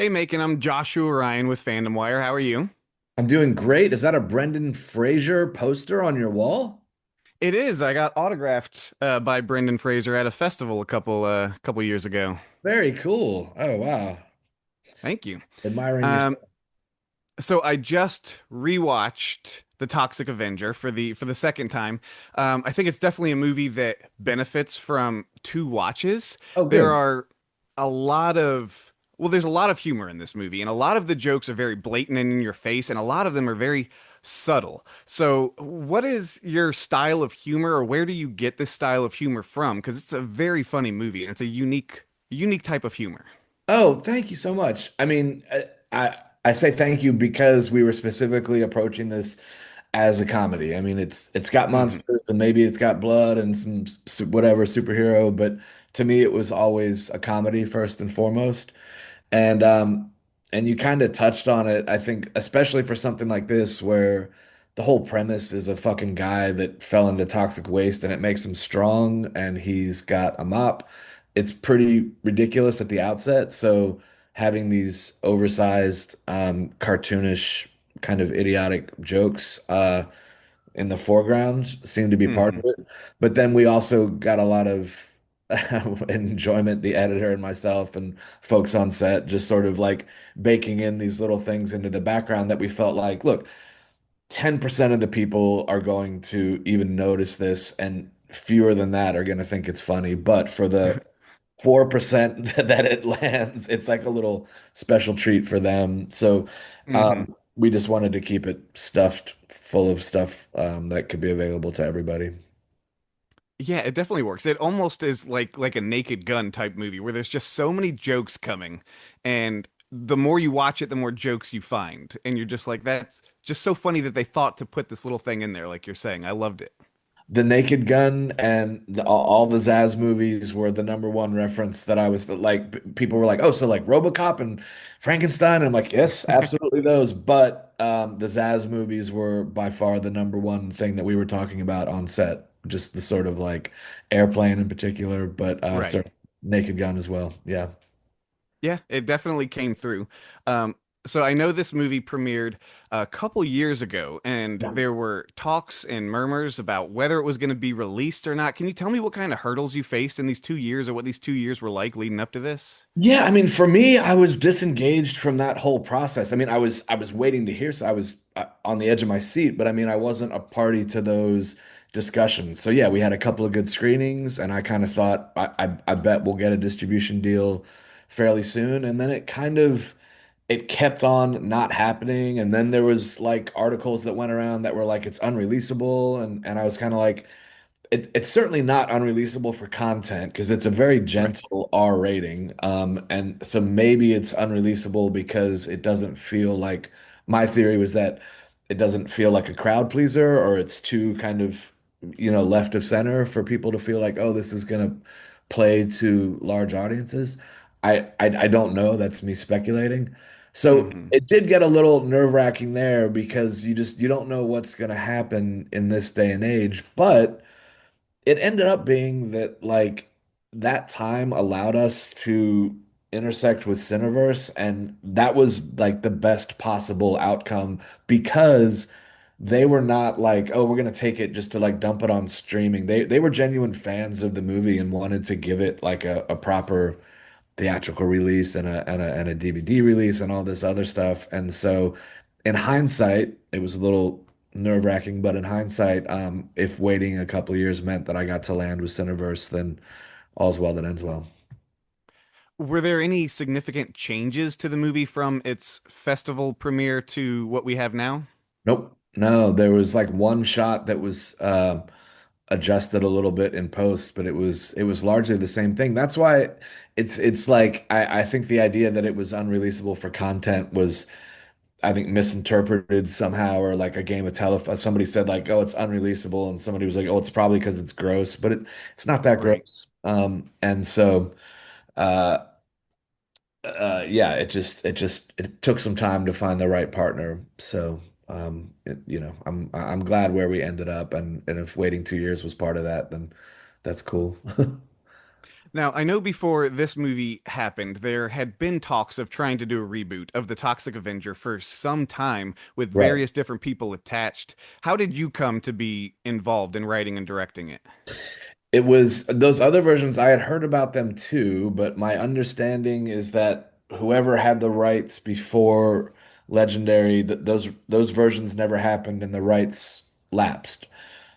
Hey, Macon, I'm Joshua Ryan with FandomWire. How are you? I'm doing great. Is that a Brendan Fraser poster on your wall? It is. I got autographed by Brendan Fraser at a festival a couple years ago. Very cool. Oh, wow. Thank you. Admiring your Um, stuff. so I just rewatched The Toxic Avenger for the second time. I think it's definitely a movie that benefits from two watches. Oh, There good. are a lot of there's a lot of humor in this movie, and a lot of the jokes are very blatant and in your face, and a lot of them are very subtle. So, what is your style of humor, or where do you get this style of humor from? Because it's a very funny movie, and it's a unique type of humor. Oh, thank you so much. I mean, I say thank you because we were specifically approaching this as a comedy. I mean, it's got Hmm. monsters and maybe it's got blood and some whatever superhero, but to me it was always a comedy first and foremost. And um and you kind of touched on it, I think, especially for something like this where the whole premise is a fucking guy that fell into toxic waste and it makes him strong and he's got a mop. It's pretty ridiculous at the outset. So having these oversized, cartoonish, kind of idiotic jokes in the foreground seemed to be part Hmm. of it. But then we also got a lot of enjoyment, the editor and myself and folks on set, just sort of like baking in these little things into the background that we felt like, look, 10% of the people are going to even notice this, and fewer than that are going to think it's funny. But for the 4% that it lands, it's like a little special treat for them. So Hmm. we just wanted to keep it stuffed full of stuff that could be available to everybody. Yeah, it definitely works. It almost is like a Naked Gun type movie where there's just so many jokes coming, and the more you watch it, the more jokes you find, and you're just like, that's just so funny that they thought to put this little thing in there, like you're saying. I loved it. The Naked Gun and all the Zaz movies were the number one reference that I was like, people were like, oh, so like RoboCop and Frankenstein. And I'm like, yes, absolutely those. But the Zaz movies were by far the number one thing that we were talking about on set. Just the sort of like Airplane in particular, but Right. sort of Naked Gun as well. Yeah. Yeah, it definitely came through. Um, so I know this movie premiered a couple years ago, and there were talks and murmurs about whether it was going to be released or not. Can you tell me what kind of hurdles you faced in these 2 years, or what these 2 years were like leading up to this? Yeah, I mean, for me, I was disengaged from that whole process. I mean, I was waiting to hear, so I was on the edge of my seat, but I mean, I wasn't a party to those discussions. So yeah, we had a couple of good screenings, and I kind of thought, I bet we'll get a distribution deal fairly soon. And then it kept on not happening, and then there was like articles that went around that were like it's unreleasable, and I was kind of like it's certainly not unreleasable for content because it's a very Right. gentle R rating. And so maybe it's unreleasable because it doesn't feel like my theory was that it doesn't feel like a crowd pleaser or it's too kind of, left of center for people to feel like, oh, this is gonna play to large audiences. I don't know. That's me speculating. So Hmm. it did get a little nerve-wracking there because you don't know what's gonna happen in this day and age, but it ended up being that like that time allowed us to intersect with Cineverse, and that was like the best possible outcome because they were not like, oh, we're gonna take it just to like dump it on streaming. They were genuine fans of the movie and wanted to give it like a proper theatrical release and a DVD release and all this other stuff. And so in hindsight, it was a little nerve-wracking, but in hindsight, if waiting a couple of years meant that I got to land with Cineverse, then all's well that ends well. Were there any significant changes to the movie from its festival premiere to what we have now? Nope. No, there was like one shot that was adjusted a little bit in post, but it was largely the same thing. That's why it's like I think the idea that it was unreleasable for content was I think misinterpreted somehow, or like a game of telephone. Somebody said like, "Oh, it's unreleasable," and somebody was like, "Oh, it's probably because it's gross," but it's not that Right. gross. And so, uh, yeah, it took some time to find the right partner. So, I'm glad where we ended up, and if waiting 2 years was part of that, then that's cool. Now, I know before this movie happened, there had been talks of trying to do a reboot of the Toxic Avenger for some time with Right. various different people attached. How did you come to be involved in writing and directing it? It was those other versions, I had heard about them too, but my understanding is that whoever had the rights before Legendary, that those versions never happened and the rights lapsed.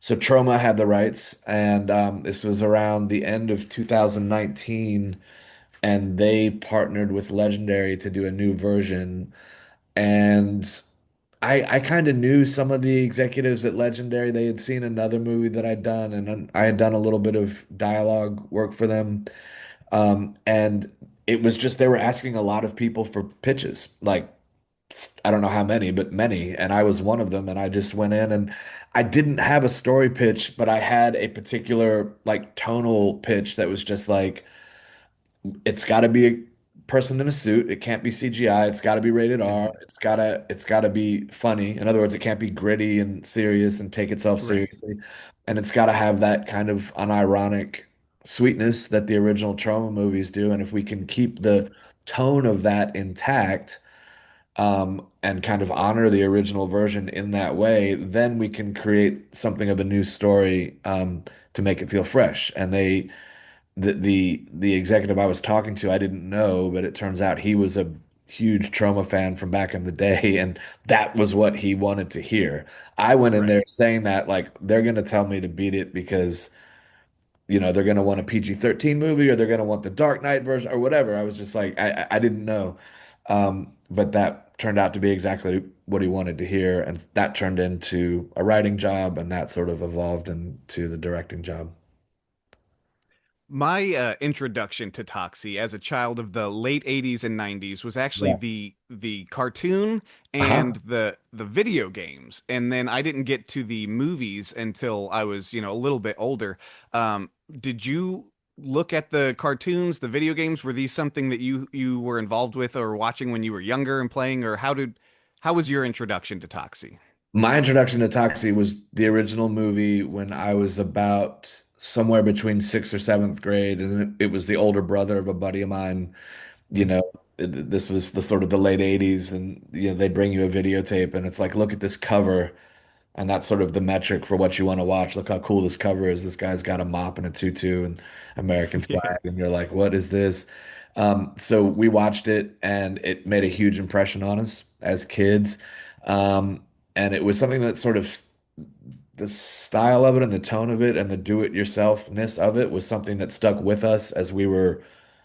So Troma had the rights, and this was around the end of 2019, and they partnered with Legendary to do a new version. And I kind of knew some of the executives at Legendary. They had seen another movie that I'd done, and then I had done a little bit of dialogue work for them. And it was just they were asking a lot of people for pitches, like I don't know how many, but many. And I was one of them. And I just went in and I didn't have a story pitch, but I had a particular like tonal pitch that was just like, it's got to be a person in a suit. It can't be CGI. It's got to be rated R. Hmm. It's got to be funny. In other words, it can't be gritty and serious and take itself Right, seriously. And it's got to have that kind of unironic sweetness that the original Trauma movies do. And if we can keep the tone of that intact, and kind of honor the original version in that way, then we can create something of a new story, to make it feel fresh. And the executive I was talking to, I didn't know, but it turns out he was a huge Trauma fan from back in the day, and that was what he wanted to hear. I went in right. there saying that like they're gonna tell me to beat it because they're gonna want a PG-13 movie or they're gonna want the Dark Knight version or whatever. I was just like I didn't know. But that turned out to be exactly what he wanted to hear, and that turned into a writing job, and that sort of evolved into the directing job. My introduction to Toxie as a child of the late 80s and 90s was actually Yeah. the cartoon Uh-huh. and the video games. And then I didn't get to the movies until I was, a little bit older. Did you look at the cartoons, the video games? Were these something that you were involved with or watching when you were younger and playing, or how was your introduction to Toxie? My introduction to Toxie was the original movie when I was about somewhere between sixth or seventh grade, and it was the older brother of a buddy of mine. You know, this was the sort of the late 80s, and they bring you a videotape, and it's like, look at this cover. And that's sort of the metric for what you want to watch. Look how cool this cover is. This guy's got a mop and a tutu and American Yeah. flag. And you're like, what is this? So we watched it and it made a huge impression on us as kids. And it was something that sort of the style of it and the tone of it and the do-it-yourselfness of it was something that stuck with us as we were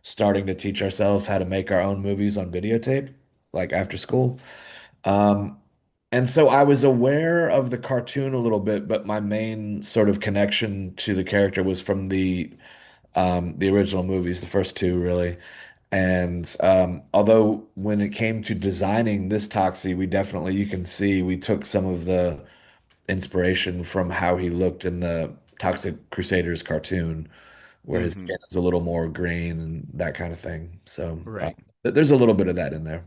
starting to teach ourselves how to make our own movies on videotape, like after school. Um, and so I was aware of the cartoon a little bit, but my main sort of connection to the character was from the original movies, the first two really. And although when it came to designing this Toxie, you can see we took some of the inspiration from how he looked in the Toxic Crusaders cartoon, where his Hmm. skin is a little more green and that kind of thing. So Right. there's a little bit of that in there.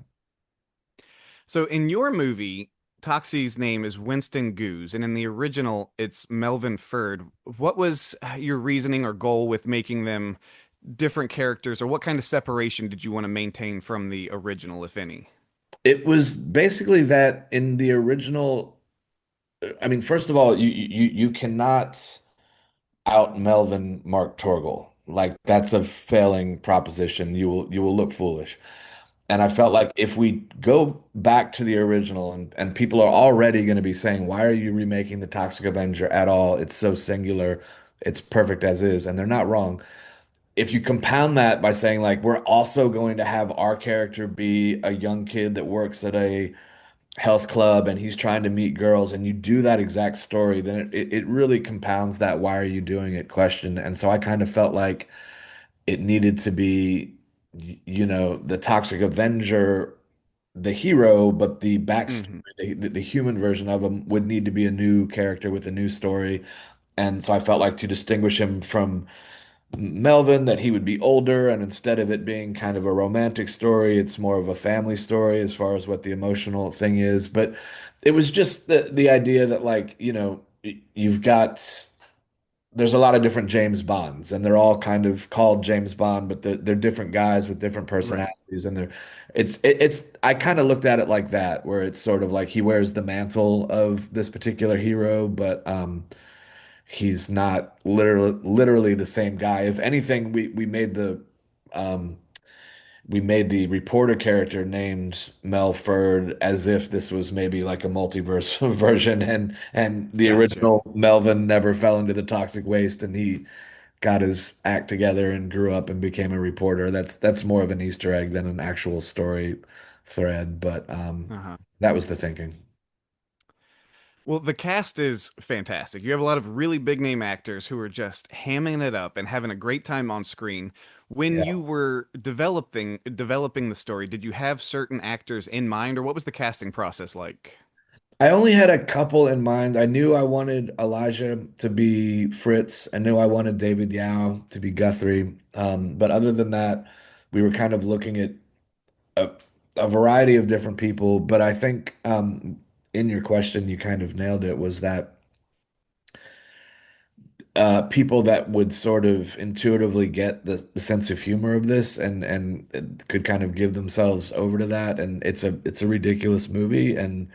So in your movie, Toxie's name is Winston Goose, and in the original, it's Melvin Ferd. What was your reasoning or goal with making them different characters, or what kind of separation did you want to maintain from the original, if any? It was basically that in the original. I mean, first of all, you cannot out Melvin Mark Torgel. Like that's a failing proposition. You will look foolish. And I felt like if we go back to the original, and people are already going to be saying, why are you remaking the Toxic Avenger at all? It's so singular. It's perfect as is. And they're not wrong. If you compound that by saying like we're also going to have our character be a young kid that works at a health club and he's trying to meet girls and you do that exact story, then it really compounds that why are you doing it question. And so I kind of felt like it needed to be, the Toxic Avenger, the hero, but the backstory, Hmm. the human version of him would need to be a new character with a new story. And so I felt like to distinguish him from Melvin, that he would be older, and instead of it being kind of a romantic story, it's more of a family story as far as what the emotional thing is. But it was just the idea that like, you've got there's a lot of different James Bonds, and they're all kind of called James Bond, but they're different guys with different Right. personalities, and it's I kind of looked at it like that, where it's sort of like he wears the mantle of this particular hero, but he's not literally the same guy. If anything, um we made the reporter character named Melford as if this was maybe like a multiverse version, and the Gotcha. original Melvin never fell into the toxic waste, and he got his act together and grew up and became a reporter. That's more of an Easter egg than an actual story thread, but Uh-huh. that was the thinking. Well, the cast is fantastic. You have a lot of really big name actors who are just hamming it up and having a great time on screen. When Yeah. you were developing the story, did you have certain actors in mind, or what was the casting process like? I only had a couple in mind. I knew I wanted Elijah to be Fritz. I knew I wanted David Yao to be Guthrie. But other than that, we were kind of looking at a, a variety of different people. But I think in your question, you kind of nailed it, was that people that would sort of intuitively get the sense of humor of this and could kind of give themselves over to that. And it's a ridiculous movie, and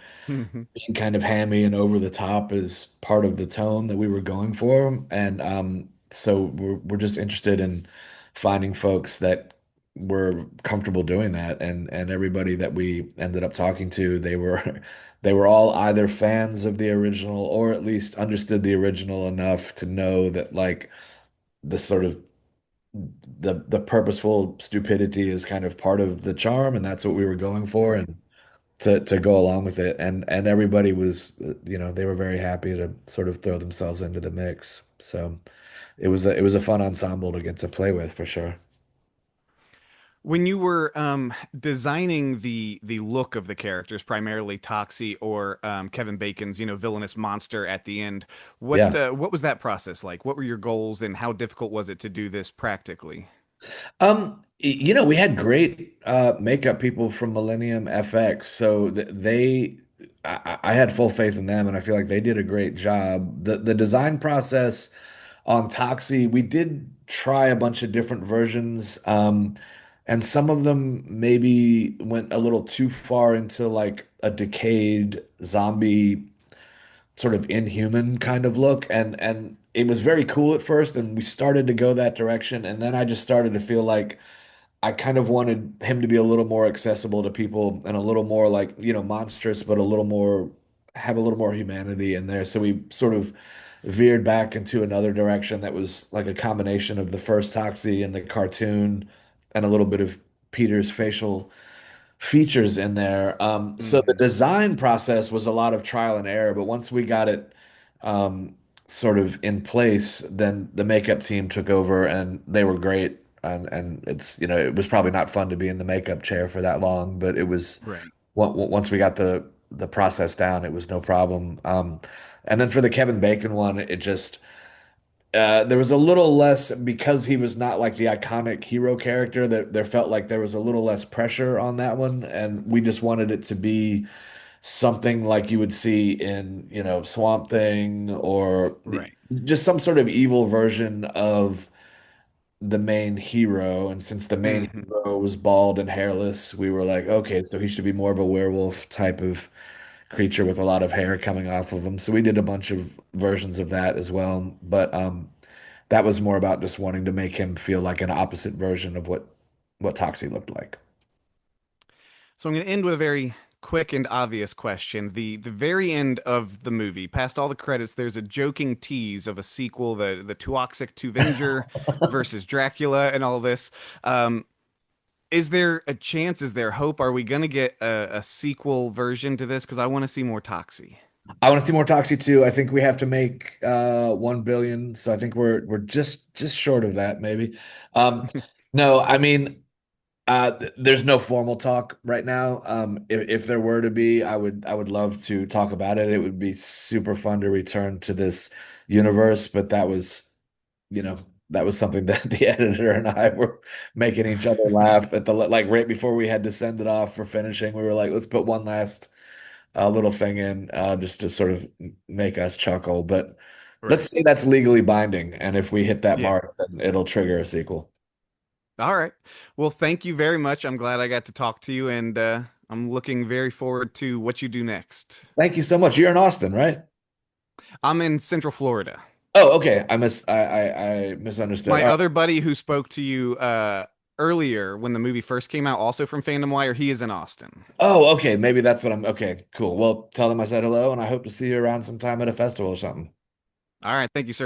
being kind of hammy and over the top is part of the tone that we were going for. And so we're just interested in finding folks that were comfortable doing that. And everybody that we ended up talking to, they were they were all either fans of the original or at least understood the original enough to know that like the sort of the purposeful stupidity is kind of part of the charm, and that's what we were going for. Right. And to go along with it, and everybody was they were very happy to sort of throw themselves into the mix. So it was a fun ensemble to get to play with for sure. When you were designing the look of the characters, primarily Toxie or Kevin Bacon's, villainous monster at the end, Yeah. what was that process like? What were your goals, and how difficult was it to do this practically? We had great makeup people from Millennium FX, so I had full faith in them, and I feel like they did a great job. The design process on Toxie, we did try a bunch of different versions, and some of them maybe went a little too far into like a decayed zombie sort of inhuman kind of look, and it was very cool at first, and we started to go that direction, and then I just started to feel like I kind of wanted him to be a little more accessible to people and a little more like, monstrous, but have a little more humanity in there. So we sort of veered back into another direction that was like a combination of the first Toxie and the cartoon and a little bit of Peter's facial features in there. So the Hmm. design process was a lot of trial and error, but once we got it um, sort of in place, then the makeup team took over and they were great. And it was probably not fun to be in the makeup chair for that long, but it was Right. once we got the process down, it was no problem. And then for the Kevin Bacon one, it just there was a little less because he was not like the iconic hero character that there felt like there was a little less pressure on that one, and we just wanted it to be something like you would see in, Swamp Thing or Right. just some sort of evil version of the main hero. And since the main Hmm. hero was bald and hairless, we were like, okay, so he should be more of a werewolf type of creature with a lot of hair coming off of him. So we did a bunch of versions of that as well. But that was more about just wanting to make him feel like an opposite version of what Toxie looked like. So I'm going to end with a very quick and obvious question. The very end of the movie, past all the credits, there's a joking tease of a sequel, the Toxic Avenger versus Dracula, and all this. Um, is there a chance? Is there hope? Are we going to get a sequel version to this? Because I want to see more Toxie. I want to see more Toxie too. I think we have to make 1 billion, so I think we're just short of that maybe. Um, no, I mean there's no formal talk right now. If there were to be, I would love to talk about it. It would be super fun to return to this universe, but you know, that was something that the editor and I were making each other laugh at the like right before we had to send it off for finishing. We were like, let's put one last little thing in just to sort of make us chuckle. But Let's Right. say that's legally binding, and if we hit that Yeah. mark, then it'll trigger a sequel. All right. Well, thank you very much. I'm glad I got to talk to you, and I'm looking very forward to what you do next. Thank you so much. You're in Austin, right? I'm in Central Florida. Oh, okay. I misunderstood. My All right. other buddy who spoke to you earlier when the movie first came out, also from FandomWire, he is in Austin. Oh, okay. Maybe that's what I'm. Okay, cool. Well, tell them I said hello, and I hope to see you around sometime at a festival or something. All right. Thank you, sir.